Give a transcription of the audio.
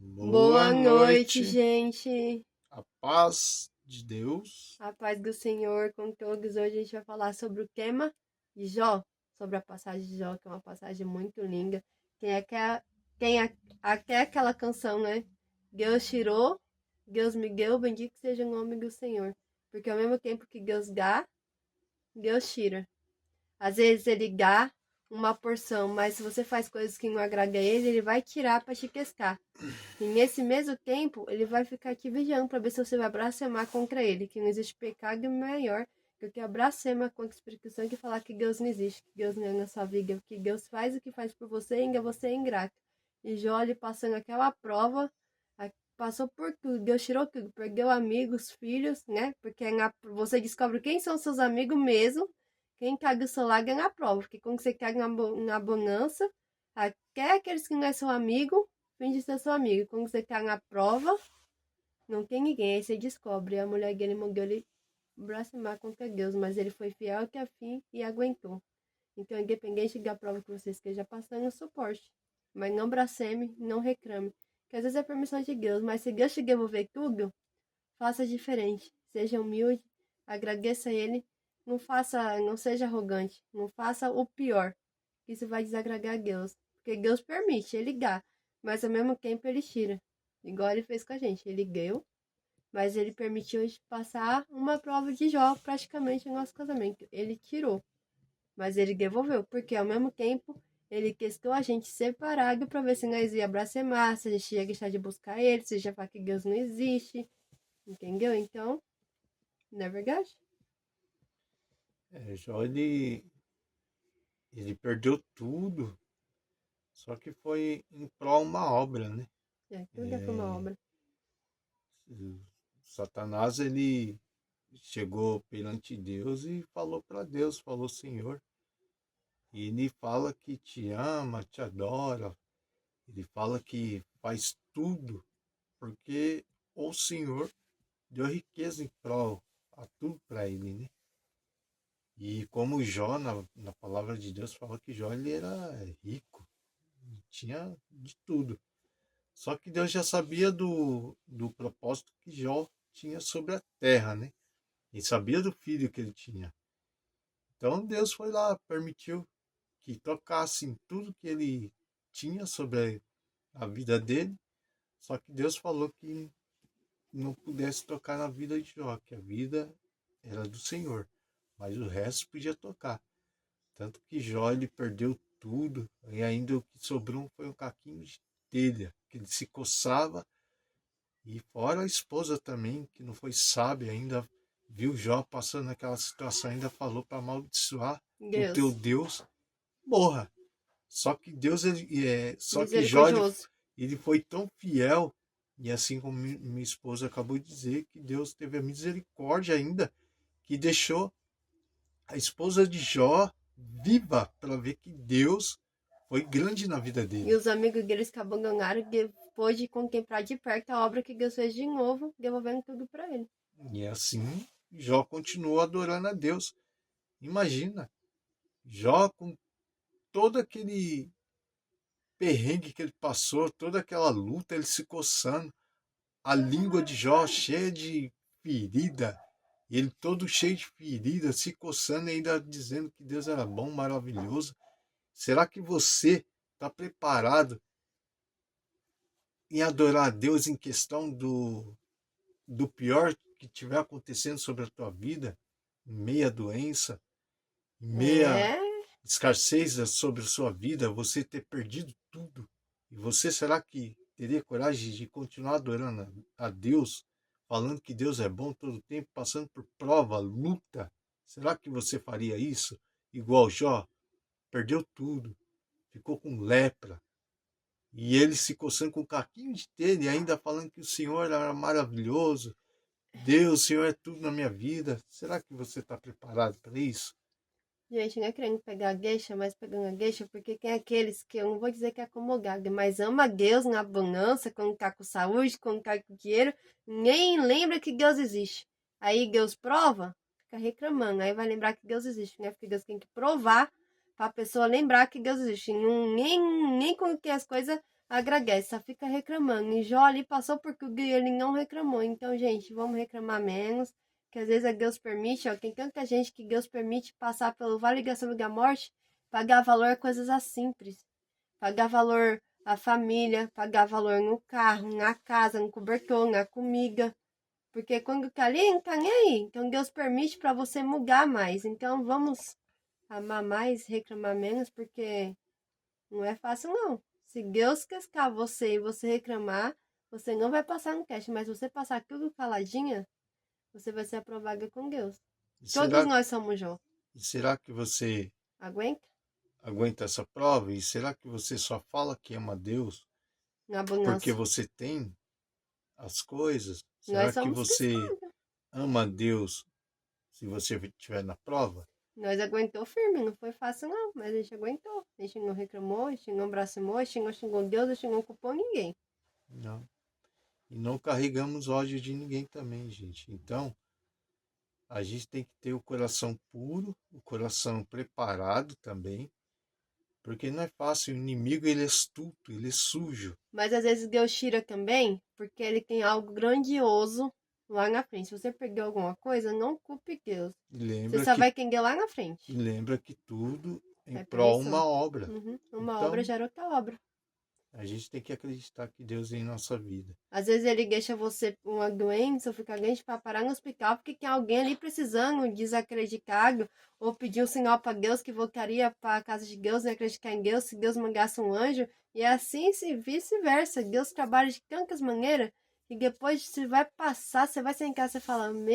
Boa Boa noite, noite, gente. a paz de Deus. A paz do Senhor com todos. Hoje a gente vai falar sobre o tema de Jó, sobre a passagem de Jó, que é uma passagem muito linda. Quem é aquela canção, né? Deus tirou, Deus me deu, bendito seja o nome do Senhor. Porque ao mesmo tempo que Deus dá, Deus tira. Às vezes ele dá uma porção, mas se você faz coisas que não agradam a ele, ele vai tirar para te pescar. E nesse mesmo tempo, ele vai ficar aqui vigiando para ver se você vai blasfemar contra ele, que não existe pecado maior do que a blasfema contra a explicação que falar que Deus não existe, que Deus não é na sua vida, que Deus faz o que faz por você e ainda você é ingrato. E Jó, ele passando aquela prova, passou por tudo, Deus tirou tudo, perdeu amigos, filhos, né? Porque você descobre quem são seus amigos mesmo, quem caga o seu lado é na prova, porque quando você caga na bonança, até aqueles que não é seu amigo, finge ser seu amigo. Quando você tá na prova, não tem ninguém. Aí você descobre. A mulher dele mandou ele blasfemar contra Deus, mas ele foi fiel até a fim e aguentou. Então, independente da prova que você esteja passando, suporte. Mas não blasfeme, não reclame. Que às vezes é permissão de Deus, mas se Deus te devolver tudo, faça diferente. Seja humilde, agradeça a Ele. Não seja arrogante. Não faça o pior. Isso vai desagradar a Deus. Porque Deus permite, Ele dá. Mas ao mesmo tempo Ele tira. Igual Ele fez com a gente. Ele deu, mas Ele permitiu a gente passar uma prova de Jó praticamente no nosso casamento. Ele tirou, mas Ele devolveu. Porque ao mesmo tempo Ele testou a gente separado para ver se nós ia blasfemar, se a gente ia deixar de buscar Ele, se já falar que Deus não existe. Entendeu? Então, não é verdade? Jó, ele perdeu tudo, só que foi em prol uma obra, né? É, tudo foi uma obra. O Satanás, ele chegou perante Deus e falou para Deus, falou, Senhor, e ele fala que te ama, te adora, ele fala que faz tudo, porque o Senhor deu riqueza em prol a tudo para ele, né? E como Jó, na palavra de Deus, fala que Jó ele era rico, tinha de tudo. Só que Deus já sabia do propósito que Jó tinha sobre a terra, né? E sabia do filho que ele tinha. Então Deus foi lá, permitiu que tocasse em tudo que ele tinha sobre a vida dele. Só que Deus falou que não pudesse tocar na vida de Jó, que a vida era do Senhor, mas o resto podia tocar. Tanto que Jó ele perdeu tudo, e ainda o que sobrou foi um caquinho de telha, que ele se coçava, e fora a esposa também, que não foi sábia ainda, viu Jó passando naquela situação, ainda falou para amaldiçoar o teu Deus, Deus, morra. Só que só que Jó misericordioso. ele foi tão fiel, e assim como minha esposa acabou de dizer, que Deus teve a misericórdia ainda, que deixou a esposa de Jó viva para ver que Deus foi grande na vida E dele. os amigos deles que abandonaram, depois de contemplar de perto a obra que Deus fez de novo, devolvendo tudo para ele. E assim Jó continuou adorando a Deus. Imagina, Jó com todo aquele perrengue que ele passou, toda aquela luta, ele se coçando, a língua de Jó cheia de ferida, ele todo cheio de ferida, se coçando e ainda dizendo que Deus era bom, maravilhoso. Será que você está preparado em adorar a Deus em questão do pior que estiver acontecendo sobre a tua vida, em meia doença, em meia É, escassez sobre a sua vida, você ter perdido tudo? E você será que teria coragem de continuar adorando a Deus, falando que Deus é bom todo o tempo, passando por prova, luta? Será que você faria isso? Igual Jó, perdeu tudo, ficou com lepra, e ele se coçando com um caquinho de telha e ainda falando que o Senhor era maravilhoso. Deus, o Senhor é tudo na minha vida. Será que você está preparado para isso? gente, não é querendo pegar a gueixa, mas pegando a gueixa, porque tem aqueles que eu não vou dizer que é acomodado, mas ama Deus na bonança, quando tá com saúde, quando tá com dinheiro, nem lembra que Deus existe. Aí Deus prova, fica reclamando, aí vai lembrar que Deus existe, né? Porque Deus tem que provar pra pessoa lembrar que Deus existe. Não, nem quando tem as coisas, agradece, só fica reclamando. E Jó ali passou porque ele não reclamou. Então, gente, vamos reclamar menos. Que às vezes Deus permite, ó, tem tanta gente que Deus permite passar pelo vale da sombra da morte, pagar valor a coisas simples. Pagar valor à família, pagar valor no carro, na casa, no cobertor, na comida. Porque quando tá ali, não tá nem aí. Então Deus permite para você mudar mais. Então vamos amar mais, reclamar menos, porque não é fácil não. Se Deus cascar você e você reclamar, você não vai passar no teste, mas você passar tudo caladinha, você vai ser aprovada com Deus. E Todos será, nós somos Jó. e será que você Aguenta? aguenta essa prova? E será que você só fala que ama Deus Na porque abundância. você tem as coisas? Nós Será que somos você testados. ama Deus se você estiver na prova? Nós aguentou firme, não foi fácil não, mas a gente aguentou. A gente não reclamou, a gente não blasfemou, a gente não xingou Deus, a gente não culpou ninguém. Não. E não carregamos ódio de ninguém também, gente. Então, a gente tem que ter o coração puro, o coração preparado também, porque não é fácil. O inimigo, ele é astuto, ele é sujo. Mas às vezes Deus tira também, porque ele tem algo grandioso lá na frente. Se você perdeu alguma coisa, não culpe Deus. E Você lembra só que, vai entender lá na frente. e lembra que tudo em É prol permissão. uma obra. Uma obra Então, gera outra obra. a gente tem que acreditar que Deus é em nossa vida. Às vezes ele deixa você com uma doença ou ficar doente para parar no hospital porque tem alguém ali precisando, desacreditado, ou pedir um sinal para Deus que voltaria para a casa de Deus, né? Acreditar em Deus, se Deus mandasse um anjo. E assim se vice-versa. Deus trabalha de tantas maneiras que depois você vai passar, você vai sentar, você fala, meu